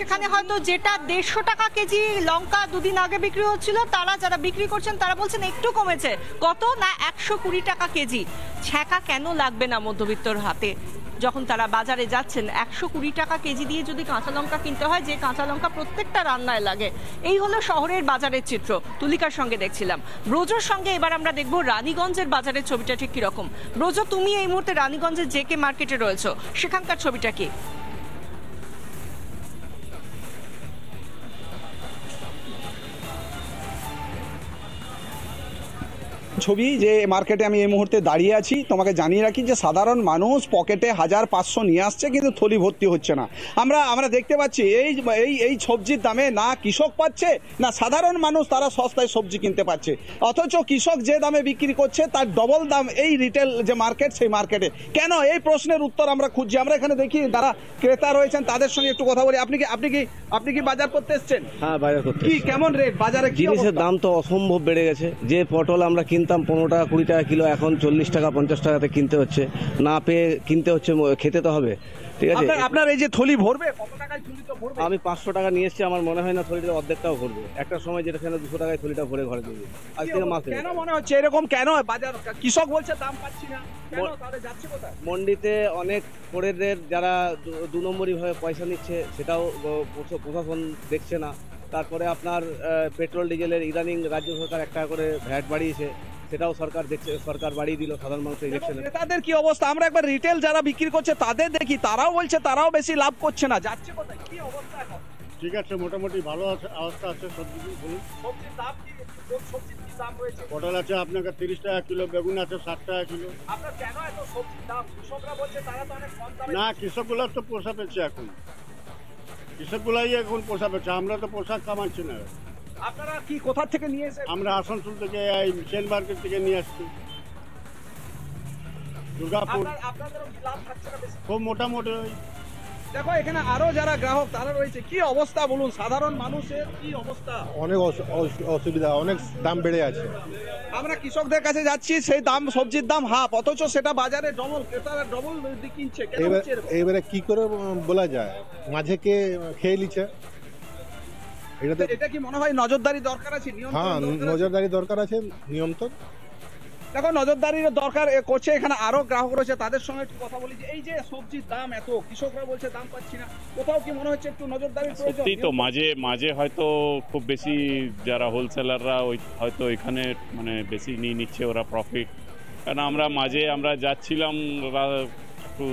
সেখানে হয়তো যেটা 150 টাকা কেজি লঙ্কা দুদিন আগে বিক্রি হচ্ছিল, তারা যারা বিক্রি করছেন তারা বলছেন একটু কমেছে। কত না 120 টাকা কেজি। ছ্যাঁকা কেন লাগবে না মধ্যবিত্তর হাতে? যখন তারা বাজারে যাচ্ছেন 120 টাকা কেজি দিয়ে যদি কাঁচা লঙ্কা কিনতে হয়, যে কাঁচা লঙ্কা প্রত্যেকটা রান্নায় লাগে। এই হলো শহরের বাজারের চিত্র। তুলিকার সঙ্গে দেখছিলাম। ব্রজর সঙ্গে এবার আমরা দেখব রানীগঞ্জের বাজারের ছবিটা ঠিক কিরকম। ব্রজ, তুমি এই মুহূর্তে রানীগঞ্জের জেকে মার্কেটে রয়েছো, সেখানকার ছবিটা কি? ছবি যে মার্কেটে আমি এই মুহূর্তে দাঁড়িয়ে আছি, তোমাকে জানিয়ে রাখি যে সাধারণ মানুষ পকেটে 1500 নিয়ে আসছে, কিন্তু থলি ভর্তি হচ্ছে না। আমরা দেখতে পাচ্ছি এই এই এই সবজির দামে না কৃষক পাচ্ছে, না সাধারণ মানুষ তারা সস্তায় সবজি কিনতে পারছে। অথচ কৃষক যে দামে বিক্রি করছে তার ডবল দাম এই রিটেল যে মার্কেট, সেই মার্কেটে কেন? এই প্রশ্নের উত্তর আমরা খুঁজছি। আমরা এখানে দেখি যারা ক্রেতা রয়েছেন তাদের সঙ্গে একটু কথা বলি। আপনি কি বাজার করতে এসছেন? হ্যাঁ, বাজার করতে। কি কেমন রেট বাজারে? জিনিসের দাম তো অসম্ভব বেড়ে গেছে। যে পটল আমরা কিনতাম 15 টাকা 20 টাকা কিলো, এখন 40 টাকা 50 টাকাতে কিনতে হচ্ছে। না পেয়ে কিনতে হচ্ছে, খেতে তো হবে। ঠিক আছে, আপনার এই যে থলি ভরবে, কত টাকায় থলি তো ভরবে? আমি 500 টাকা নিয়ে এসেছি, আমার মনে হয় না থলিটা অর্ধেকটাও ভরবে। একটা সময় যেটা সেখানে 200 টাকায় থলিটা ভরে ঘরে দেবে। আজ থেকে মাস কেন মনে হচ্ছে এরকম? কেন বাজার কৃষক বলছে দাম পাচ্ছি না, কেন তাহলে যাচ্ছে কোথায়? মন্ডিতে অনেক পরেদের যারা 2 নম্বরই ভাবে পয়সা নিচ্ছে, সেটাও প্রশাসন দেখছে না। তারপরে আপনার পেট্রোল ডিজেলের ইদানিং রাজ্য সরকার 1 টাকা করে ভ্যাট বাড়িয়েছে, সেটাও সরকার দেখছে। সরকার বাড়িয়ে দিল সাধারণ মানুষের ইলেকশনে। তাদের কি অবস্থা? আমরা একবার রিটেল যারা বিক্রি করছে তাদের দেখি, তারাও বলছে তারাও বেশি লাভ করছে না। যাচ্ছে কোথায়? কি অবস্থা এখন? ঠিক আছে, মোটামুটি ভালো অবস্থা আছে। সবজি বলুন, সবজির দাম কি? কোন সবজির কি দাম রয়েছে? পটল আছে আপনাকে 30 টাকা কিলো, বেগুন আছে 60 টাকা কিলো। আপনার কেন এত সবজির দাম? কৃষকরা বলছে তারা তো অনেক কম দামে। না, কৃষকগুলো তো পোষা পেয়েছে এখন। কৃষকগুলাই এখন পোষা পেয়েছে, আমরা তো পোশাক কামাচ্ছি না। আপনারা কি কোথা থেকে নিয়ে এসে? আমরা আসানসোল থেকে, এই সেন মার্কেট থেকে নিয়ে আসছি। দুর্গাপুর। আপনাদেরও কি লাভ থাকছে না বেশি? খুব মোটামুটি। দেখো এখানে আরো যারা গ্রাহক তারা রয়েছে, কি অবস্থা বলুন? সাধারণ মানুষের কি অবস্থা? অনেক অসুবিধা, অনেক দাম বেড়ে আছে। আমরা কৃষকদের কাছে যাচ্ছি, সেই দাম সবজির দাম হাফ, অথচ সেটা বাজারে ডবল, ক্রেতারা ডবল কিনছে। কেন হচ্ছে এরকম? এবারে কি করে বলা যায়, মাঝে কে খেয়ে নিচ্ছে। এটা কি মনে হয় নজরদারি দরকার আছে? হ্যাঁ, নজরদারি দরকার আছে, নিয়ম তো। দেখো নজরদারির দরকার করছে। এখানে আরো গ্রাহক রয়েছে, তাদের সঙ্গে একটু কথা বলি। যে এই যে সবজির দাম এত, কৃষকরা বলছে দাম পাচ্ছি না, কোথাও কি মনে হচ্ছে একটু নজরদারির প্রয়োজন? সত্যি তো মাঝে হয়তো খুব বেশি যারা হোলসেলাররা হয়তো এখানে মানে বেশি নিয়ে নিচ্ছে ওরা প্রফিট। কারণ আমরা যাচ্ছিলাম একটু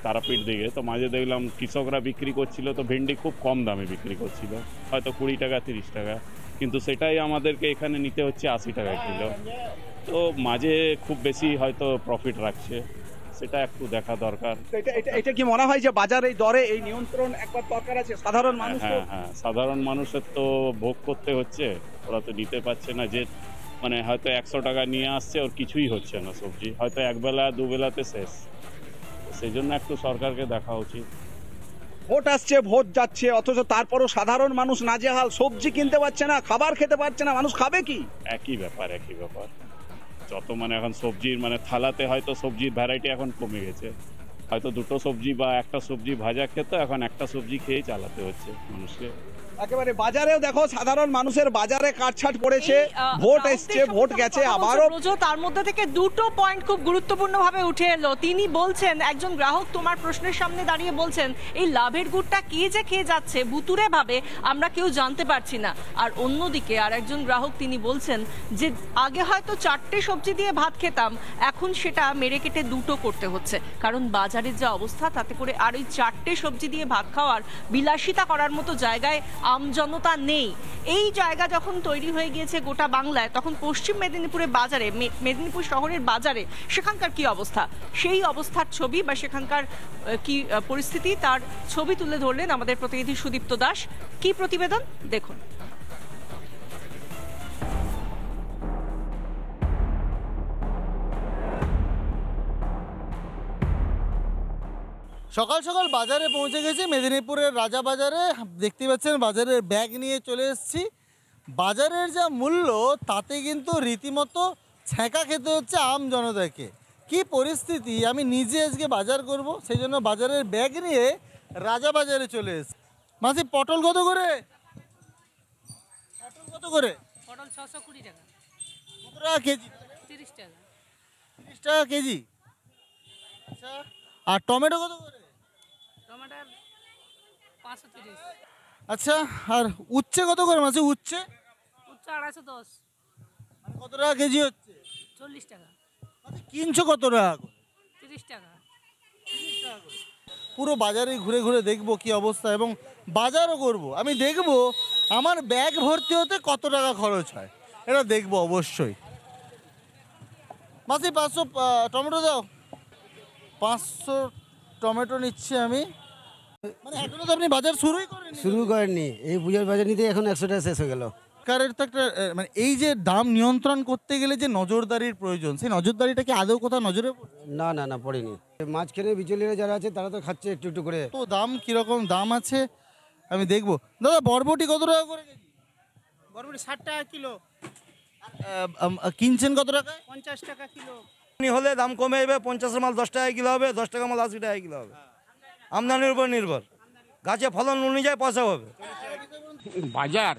তারাপীঠ দিকে, তো মাঝে দেখলাম কৃষকরা বিক্রি করছিল, তো ভেন্ডি খুব কম দামে বিক্রি করছিল, হয়তো 20 টাকা 30 টাকা, কিন্তু সেটাই আমাদেরকে এখানে নিতে হচ্ছে 80 টাকা কিলো। তো মাঝে খুব বেশি হয়তো প্রফিট রাখছে, সেটা একটু দেখা দরকার। এটা কি মনে হয় যে বাজার এই দরে এই নিয়ন্ত্রণ একবার দরকার আছে? সাধারণ মানুষ, হ্যাঁ, সাধারণ মানুষের তো ভোগ করতে হচ্ছে, ওরা তো নিতে পারছে না। যে মানে হয়তো 100 টাকা নিয়ে আসছে, ওর কিছুই হচ্ছে না সবজি, হয়তো একবেলা দুবেলাতে শেষ। সেই জন্য একটু সরকারকে দেখা উচিত। ভোট আসছে, ভোট যাচ্ছে, অথচ তারপরও সাধারণ মানুষ নাজেহাল, সবজি কিনতে পারছে না, খাবার খেতে পারছে না। মানুষ খাবে কি? একই ব্যাপার যত মানে এখন সবজির মানে থালাতে হয়তো সবজির ভ্যারাইটি এখন কমে গেছে। হয়তো 2টো সবজি বা একটা সবজি ভাজা খেতে, এখন একটা সবজি খেয়েই চালাতে হচ্ছে মানুষকে। একেবারে বাজারেও দেখো সাধারণ মানুষের বাজারে কাটছাট পড়েছে। ভোট এসছে, ভোট গেছে, আবারও। তার মধ্যে থেকে দুটো পয়েন্ট খুব গুরুত্বপূর্ণভাবে উঠে এলো। তিনি বলছেন, একজন গ্রাহক তোমার প্রশ্নের সামনে দাঁড়িয়ে বলছেন, এই লাভের গুড়টা কে যে খেয়ে যাচ্ছে ভুতুরে ভাবে, আমরা কেউ জানতে পারছি না। আর অন্যদিকে আর একজন গ্রাহক তিনি বলছেন যে আগে হয়তো 4টে সবজি দিয়ে ভাত খেতাম, এখন সেটা মেরে কেটে 2টো করতে হচ্ছে, কারণ বাজারের যে অবস্থা তাতে করে আর ওই 4টে সবজি দিয়ে ভাত খাওয়ার বিলাসিতা করার মতো জায়গায় আমজনতা নেই। এই জায়গা যখন তৈরি হয়ে গিয়েছে গোটা বাংলায়, তখন পশ্চিম মেদিনীপুরের বাজারে, মেদিনীপুর শহরের বাজারে সেখানকার কি অবস্থা, সেই অবস্থার ছবি বা সেখানকার কি পরিস্থিতি, তার ছবি তুলে ধরলেন আমাদের প্রতিনিধি সুদীপ্ত দাস। কি প্রতিবেদন দেখুন। সকাল সকাল বাজারে পৌঁছে গেছি, মেদিনীপুরের রাজা বাজারে। দেখতে পাচ্ছেন বাজারের ব্যাগ নিয়ে চলে এসেছি। বাজারের যা মূল্য তাতে কিন্তু রীতিমতো ছ্যাঁকা খেতে হচ্ছে আম জনতাকে। কি পরিস্থিতি, আমি নিজে আজকে বাজার করব, সেই জন্য বাজারের ব্যাগ নিয়ে রাজাবাজারে চলে এসেছি। মাসি পটল কত করে? পটল কত করে? পটল 620 টাকা, কত টাকা কেজি? 30 টাকা। 30 টাকা কেজি। আচ্ছা, আর টমেটো কত করে? টমেটোর 530। আচ্ছা, আর উচ্ছে কত করে মাসি? উচ্ছে উচ্চ 210, মানে কত টাকা কেজি হচ্ছে? 40 টাকা, মাসি কিনছো কত টাকা করে? 30 টাকা। পুরো বাজারে ঘুরে ঘুরে দেখবো কি অবস্থা এবং বাজারও করব। আমি দেখব আমার ব্যাগ ভর্তি হতে কত টাকা খরচ হয়, এটা দেখবো অবশ্যই। মাসি 500 টমেটো দাও। 500 টমেটো নিচ্ছি আমি। মানে এখনো তো আপনি বাজার শুরুই করেননি? শুরু করেননি, এই পুজোর বাজার নিতে এখন 100 টাকা শেষ হয়ে গেল। সরকারের তো একটা মানে এই যে দাম নিয়ন্ত্রণ করতে গেলে যে নজরদারির প্রয়োজন, সেই নজরদারিটা কি আদৌ কোথাও নজরে পড়ছে? না না না, পড়েনি। মাঝখানে বিচলিরা যারা আছে তারা তো খাচ্ছে একটু একটু করে। তো দাম কিরকম দাম আছে আমি দেখবো। দাদা বরবটি কত টাকা করে কেজি? বরবটি 60 টাকা কিলো, কিনছেন কত টাকায়? 50 টাকা কিলো। হলে দাম কমে যাবে। 50 মাল 10 টাকা কিলো হবে, 10 টাকা মাল 80 টাকা কিলো হবে। আমদানির উপর নির্ভর, গাছে ফলন অনুযায়ী পয়সা হবে। বাজার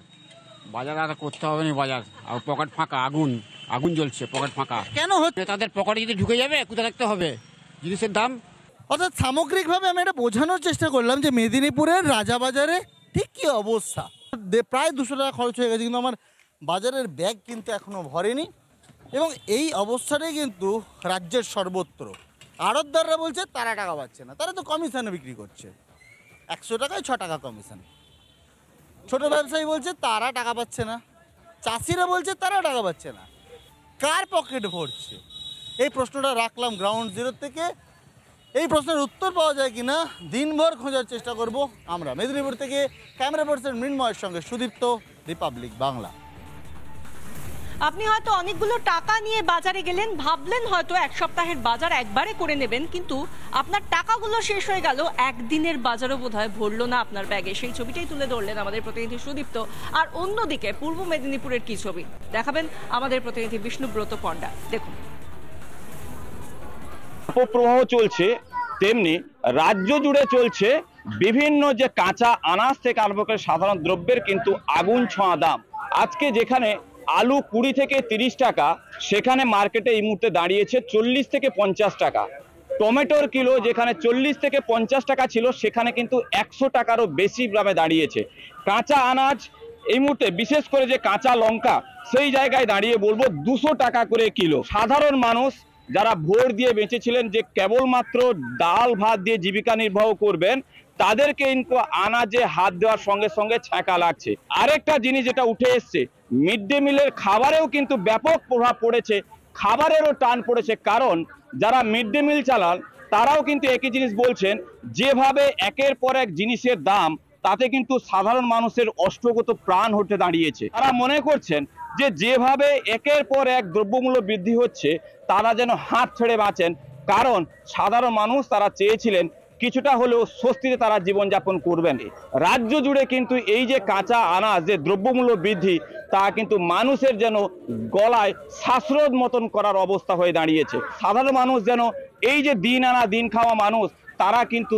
বাজার আর করতে হবে না, বাজার আর পকেট ফাঁকা, আগুন আগুন জ্বলছে, পকেট ফাঁকা। কেন হচ্ছে? তাদের পকেটে যদি ঢুকে যাবে কোথায় রাখতে হবে জিনিসের দাম। অর্থাৎ সামগ্রিকভাবে আমি এটা বোঝানোর চেষ্টা করলাম যে মেদিনীপুরের রাজাবাজারে ঠিক কী অবস্থা। প্রায় 200 টাকা খরচ হয়ে গেছে, কিন্তু আমার বাজারের ব্যাগ কিন্তু এখনও ভরেনি এবং এই অবস্থাটাই কিন্তু রাজ্যের সর্বত্র। আড়তদাররা বলছে তারা টাকা পাচ্ছে না, তারা তো কমিশনে বিক্রি করছে, 100 টাকায় 6 টাকা কমিশন। ছোট ব্যবসায়ী বলছে তারা টাকা পাচ্ছে না, চাষিরা বলছে তারা টাকা পাচ্ছে না। কার পকেট ভরছে? এই প্রশ্নটা রাখলাম গ্রাউন্ড জিরো থেকে। এই প্রশ্নের উত্তর পাওয়া যায় কিনা দিনভর খোঁজার চেষ্টা করব আমরা। মেদিনীপুর থেকে ক্যামেরা পার্সন মৃন্ময়ের সঙ্গে সুদীপ্ত, রিপাবলিক বাংলা। আপনি হয়তো অনেকগুলো টাকা নিয়ে বাজারে গেলেন, ভাবলেন হয়তো এক সপ্তাহের বাজার একবারে করে নেবেন, কিন্তু আপনার টাকাগুলো শেষ হয়ে গেল, একদিনের বাজারও বোধহয় ভরলো না আপনার ব্যাগে। সেই ছবিটাই তুলে ধরলেন আমাদের প্রতিনিধি সুদীপ্ত। আর অন্যদিকে পূর্ব মেদিনীপুরের কি ছবি দেখাবেন আমাদের প্রতিনিধি বিষ্ণুব্রত পণ্ডা। দেখুন। প্রবাহ চলছে, তেমনি রাজ্য জুড়ে চলছে বিভিন্ন যে কাঁচা আনাজ থেকে আরম্ভ করে সাধারণ দ্রব্যের কিন্তু আগুন ছোঁয়া দাম। আজকে যেখানে আলু 20 থেকে 30 টাকা, সেখানে মার্কেটে এই মুহূর্তে দাঁড়িয়েছে 40 থেকে 50 টাকা। টমেটোর কিলো যেখানে 40 থেকে 50 টাকা ছিল, সেখানে কিন্তু 100 টাকারও বেশি দামে দাঁড়িয়েছে। কাঁচা আনাজ এই মুহূর্তে, বিশেষ করে যে কাঁচা লঙ্কা, সেই জায়গায় দাঁড়িয়ে বলবো 200 টাকা করে কিলো। সাধারণ মানুষ যারা ভোট দিয়ে বেঁচেছিলেন যে কেবলমাত্র ডাল ভাত দিয়ে জীবিকা নির্বাহ করবেন, তাদেরকে কিন্তু আনাজে হাত দেওয়ার সঙ্গে সঙ্গে ছ্যাঁকা লাগছে। আরেকটা জিনিস যেটা উঠে এসছে, মিড ডে মিলের খাবারেও কিন্তু ব্যাপক প্রভাব পড়েছে, খাবারেরও টান পড়েছে। কারণ যারা মিড ডে মিল চালান তারাও কিন্তু একই জিনিস বলছেন, যেভাবে একের পর এক জিনিসের দাম, তাতে কিন্তু সাধারণ মানুষের অষ্টগত প্রাণ হতে দাঁড়িয়েছে। তারা মনে করছেন যে যেভাবে একের পর এক দ্রব্যমূল্য বৃদ্ধি হচ্ছে, তারা যেন হাত ছেড়ে বাঁচেন। কারণ সাধারণ মানুষ তারা চেয়েছিলেন কিছুটা হলেও স্বস্তিতে তারা জীবনযাপন করবেন। রাজ্য জুড়ে কিন্তু এই যে কাঁচা আনাজ যে দ্রব্যমূল্য বৃদ্ধি, তা কিন্তু মানুষের যেন গলায় শ্বাসরোধ মতন করার অবস্থা হয়ে দাঁড়িয়েছে। সাধারণ মানুষ যেন এই যে দিন আনা দিন খাওয়া মানুষ, তারা কিন্তু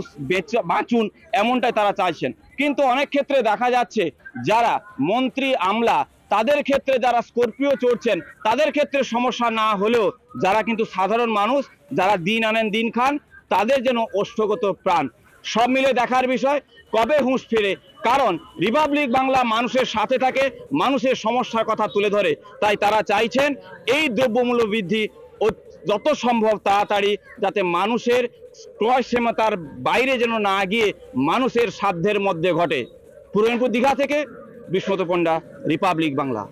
বাঁচুন এমনটাই তারা চাইছেন। কিন্তু অনেক ক্ষেত্রে দেখা যাচ্ছে যারা মন্ত্রী আমলা, তাদের ক্ষেত্রে যারা স্করপিও চড়ছেন, তাদের ক্ষেত্রে সমস্যা না হলেও যারা কিন্তু সাধারণ মানুষ, যারা দিন আনেন দিন খান, তাদের যেন অষ্টগত প্রাণ। সব মিলে দেখার বিষয় কবে হুঁশ ফিরে। কারণ রিপাবলিক বাংলা মানুষের সাথে থাকে, মানুষের সমস্যার কথা তুলে ধরে। তাই তারা চাইছেন এই দ্রব্যমূল্য বৃদ্ধি যত সম্ভব তাড়াতাড়ি, যাতে মানুষের ক্রয় ক্ষমতার বাইরে যেন না গিয়ে মানুষের সাধ্যের মধ্যে ঘটে। পূর্ব মেদিনীপুর দীঘা থেকে বিষ্ণুব্রত পণ্ডা, রিপাবলিক বাংলা।